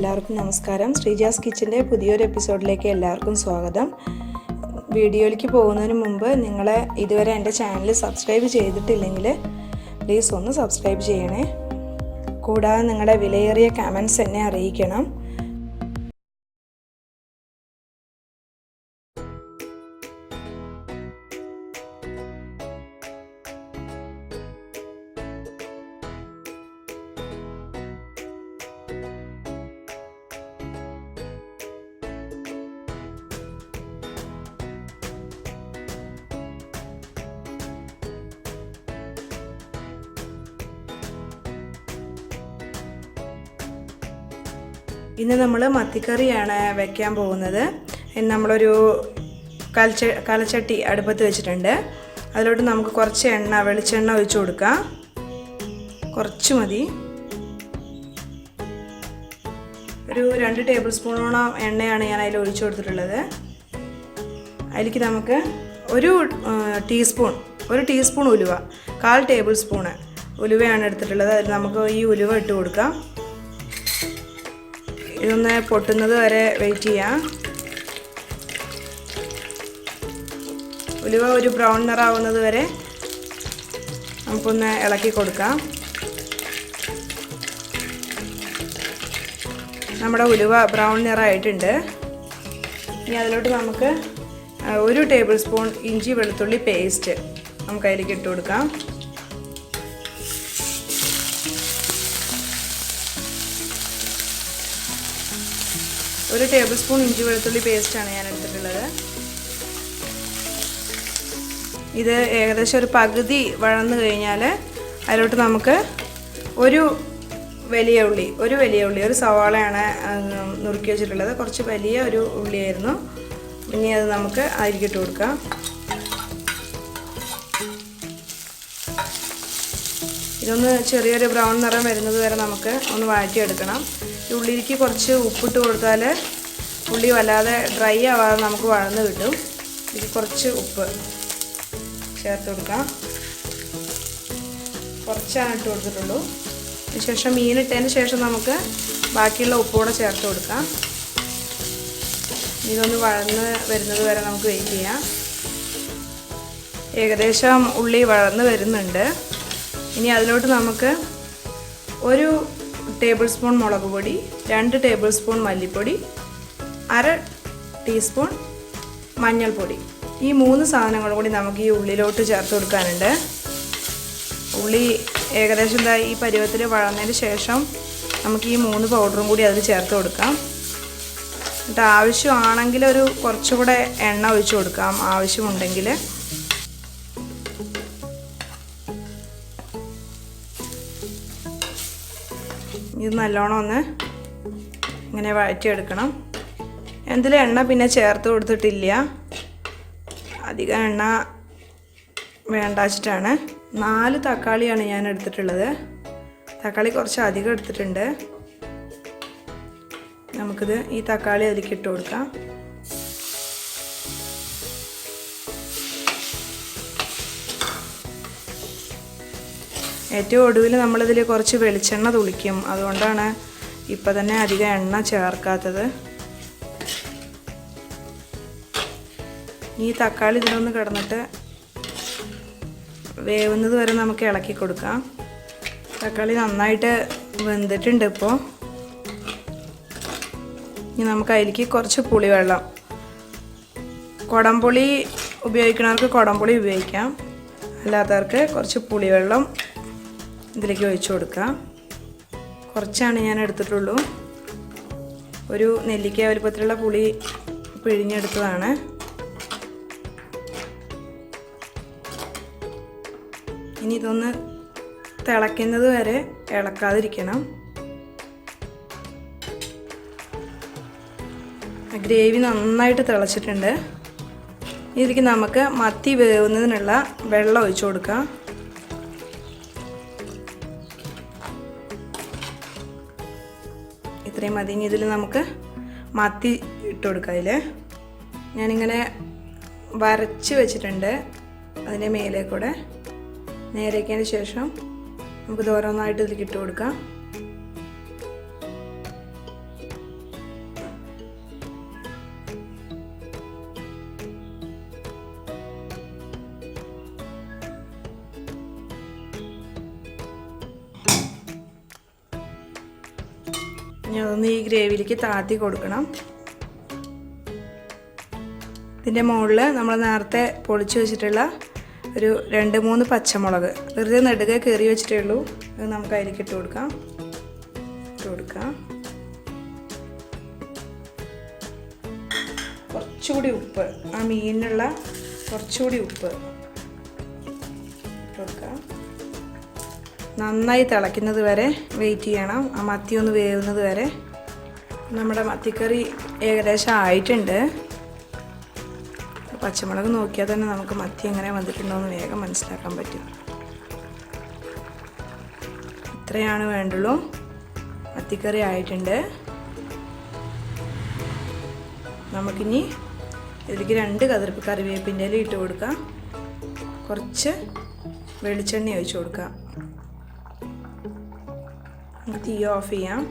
എല്ലാവർക്കും നമസ്കാരം. ശ്രീജാസ് കിച്ചൻ്റെ പുതിയൊരു എപ്പിസോഡിലേക്ക് എല്ലാവർക്കും സ്വാഗതം. വീഡിയോയിലേക്ക് പോകുന്നതിന് മുമ്പ് നിങ്ങൾ ഇതുവരെ എൻ്റെ ചാനൽ സബ്സ്ക്രൈബ് ചെയ്തിട്ടില്ലെങ്കിൽ പ്ലീസ് ഒന്ന് സബ്സ്ക്രൈബ് ചെയ്യണേ. കൂടാതെ നിങ്ങളുടെ വിലയേറിയ കമൻറ്റ്സ് എന്നെ അറിയിക്കണം. ഇന്ന് നമ്മൾ മത്തിക്കറിയാണ് വെക്കാൻ പോകുന്നത്. നമ്മളൊരു കലച്ചട്ടി അടുപ്പത്ത് വെച്ചിട്ടുണ്ട്. അതിലോട്ട് നമുക്ക് കുറച്ച് വെളിച്ചെണ്ണ ഒഴിച്ചു കൊടുക്കാം. കുറച്ച് മതി. ഒരു 2 ടേബിൾ സ്പൂണോളം എണ്ണയാണ് ഞാൻ അതിൽ ഒഴിച്ചു കൊടുത്തിട്ടുള്ളത്. അതിലേക്ക് നമുക്ക് ഒരു ടീസ്പൂൺ ഉലുവ, 1/4 ടേബിൾ സ്പൂണ് ഉലുവയാണ് എടുത്തിട്ടുള്ളത്. അതിൽ നമുക്ക് ഈ ഉലുവ ഇട്ട് കൊടുക്കാം. ഇതൊന്ന് പൊട്ടുന്നത് വരെ വെയിറ്റ് ചെയ്യാം. ഉലുവ ഒരു ബ്രൗൺ നിറാവുന്നത് വരെ നമുക്കൊന്ന് ഇളക്കി കൊടുക്കാം. നമ്മുടെ ഉലുവ ബ്രൗൺ നിറമായിട്ടുണ്ട്. ഇനി അതിലോട്ട് നമുക്ക് 1 ടേബിൾ സ്പൂൺ ഇഞ്ചി വെളുത്തുള്ളി പേസ്റ്റ് നമുക്ക് അതിലേക്ക് ഇട്ട് കൊടുക്കാം. ഒരു ടേബിൾ സ്പൂൺ ഇഞ്ചി വെളുത്തുള്ളി പേസ്റ്റാണ് ഞാൻ എടുത്തിട്ടുള്ളത്. ഇത് ഏകദേശം ഒരു പകുതി വഴന്നു കഴിഞ്ഞാൽ അതിലോട്ട് നമുക്ക് ഒരു വലിയ ഉള്ളി, ഒരു സവാളയാണ് നുറുക്കി വെച്ചിട്ടുള്ളത്. കുറച്ച് വലിയ ഒരു ഉള്ളിയായിരുന്നു. ഇനി അത് നമുക്ക് അരിക്കിട്ട് കൊടുക്കാം. ഇതൊന്ന് ചെറിയൊരു ബ്രൗൺ നിറം വരുന്നത് വരെ നമുക്ക് ഒന്ന് വഴറ്റിയെടുക്കണം. ഉള്ളിലേക്ക് കുറച്ച് ഉപ്പിട്ട് കൊടുത്താൽ ഉള്ളി വല്ലാതെ ഡ്രൈ ആവാതെ നമുക്ക് വഴന്ന് കിട്ടും. ഇതിൽ കുറച്ച് ഉപ്പ് ചേർത്ത് കൊടുക്കാം. കുറച്ചാണ് ഇട്ട് കൊടുത്തിട്ടുള്ളൂ. അതിനുശേഷം മീനിട്ടതിന് ശേഷം നമുക്ക് ബാക്കിയുള്ള ഉപ്പുകൂടെ ചേർത്ത് കൊടുക്കാം. ഇതൊന്ന് വഴന്ന് വരുന്നത് വരെ നമുക്ക് വെയിറ്റ് ചെയ്യാം. ഏകദേശം ഉള്ളി വഴന്ന് വരുന്നുണ്ട്. ഇനി അതിലോട്ട് നമുക്ക് 1 ടേബിൾ സ്പൂൺ മുളക് പൊടി, 2 ടേബിൾ സ്പൂൺ മല്ലിപ്പൊടി, 1/2 ടീസ്പൂൺ മഞ്ഞൾപ്പൊടി, ഈ 3 സാധനങ്ങളും കൂടി നമുക്ക് ഈ ഉള്ളിലോട്ട് ചേർത്ത് കൊടുക്കാനുണ്ട്. ഉള്ളി ഏകദേശം ഈ പരുവത്തിൽ വഴന്നതിന് ശേഷം നമുക്ക് ഈ 3 പൗഡറും കൂടി അതിൽ ചേർത്ത് കൊടുക്കാം. എന്നിട്ട് ആവശ്യമാണെങ്കിൽ കുറച്ചുകൂടെ എണ്ണ ഒഴിച്ച് കൊടുക്കാം ആവശ്യമുണ്ടെങ്കിൽ. ഇത് നല്ലോണം ഒന്ന് ഇങ്ങനെ വഴറ്റിയെടുക്കണം. എന്തിലും എണ്ണ പിന്നെ ചേർത്ത് കൊടുത്തിട്ടില്ല, അധികം എണ്ണ വേണ്ട വെച്ചിട്ടാണ്. 4 തക്കാളിയാണ് ഞാൻ എടുത്തിട്ടുള്ളത്. തക്കാളി കുറച്ച് അധികം എടുത്തിട്ടുണ്ട്. നമുക്കിത് ഈ തക്കാളി അതിലേക്ക് ഇട്ട് കൊടുക്കാം. ഏറ്റവും ഒടുവിൽ നമ്മളിതിൽ കുറച്ച് വെളിച്ചെണ്ണ തുളിക്കും. അതുകൊണ്ടാണ് ഇപ്പം തന്നെ അധികം എണ്ണ ചേർക്കാത്തത്. ഈ തക്കാളി ഇതിലൊന്ന് കിടന്നിട്ട് വേവുന്നത് വരെ നമുക്ക് ഇളക്കി കൊടുക്കാം. തക്കാളി നന്നായിട്ട് വെന്തിട്ടുണ്ട് ഇപ്പോൾ. ഇനി നമുക്ക് അതിലേക്ക് കുറച്ച് പുളിവെള്ളം, കുടംപുളി ഉപയോഗിക്കുന്നവർക്ക് കുടംപുളി ഉപയോഗിക്കാം, അല്ലാത്തവർക്ക് കുറച്ച് പുളിവെള്ളം ഇതിലേക്ക് ഒഴിച്ചു കൊടുക്കാം. കുറച്ചാണ് ഞാൻ എടുത്തിട്ടുള്ളൂ. ഒരു നെല്ലിക്ക വലുപ്പത്തിലുള്ള പുളി പിഴിഞ്ഞെടുത്തതാണ്. ഇനി ഇതൊന്ന് തിളയ്ക്കുന്നത് വരെ ഇളക്കാതിരിക്കണം. ഗ്രേവി നന്നായിട്ട് തിളച്ചിട്ടുണ്ട്. ഇതിലേക്ക് നമുക്ക് മത്തി വേവുന്നതിനുള്ള വെള്ളം ഒഴിച്ചു കൊടുക്കാം. ഇത്രയും മതി. ഇനി ഇതിൽ നമുക്ക് മത്തി ഇട്ട് കൊടുക്കാം. അതിൽ ഞാനിങ്ങനെ വരച്ച് വെച്ചിട്ടുണ്ട്. അതിൻ്റെ മേലെ കൂടെ നേരേക്കതിന് ശേഷം നമുക്ക് ഓരോന്നായിട്ട് ഇതിലേക്ക് ഇട്ട് കൊടുക്കാം. ഇനി അതൊന്ന് ഈ ഗ്രേവിയിലേക്ക് താത്തി കൊടുക്കണം. ഇതിൻ്റെ മുകളിൽ നമ്മൾ നേരത്തെ പൊളിച്ച് വെച്ചിട്ടുള്ള ഒരു 2-3 പച്ചമുളക് വെറുതെ നെടുകെ കീറി വെച്ചിട്ടേ ഉള്ളൂ. അത് നമുക്ക് അതിലേക്ക് ഇട്ട് കൊടുക്കാം. കുറച്ചുകൂടി ഉപ്പ്, ആ മീനിനുള്ള കുറച്ചുകൂടി ഉപ്പ് കൊടുക്കാം. നന്നായി തിളയ്ക്കുന്നത് വരെ വെയിറ്റ് ചെയ്യണം, ആ മത്തി ഒന്ന് വേവുന്നത് വരെ. നമ്മുടെ മത്തിക്കറി ഏകദേശം ആയിട്ടുണ്ട്. പച്ചമുളക് നോക്കിയാൽ തന്നെ നമുക്ക് മത്തി എങ്ങനെ വന്നിട്ടുണ്ടോയെന്ന് വേഗം മനസ്സിലാക്കാൻ പറ്റും. ഇത്രയാണ് വേണ്ടുള്ളൂ. മത്തിക്കറി ആയിട്ടുണ്ട്. നമുക്കിനി ഇതിലേക്ക് 2 കറിവേപ്പിൻ്റെ ഇല ഇട്ട് കൊടുക്കാം. കുറച്ച് വെളിച്ചെണ്ണ ഒഴിച്ച് കൊടുക്കാം. തീ ഓഫ് ചെയ്യാം.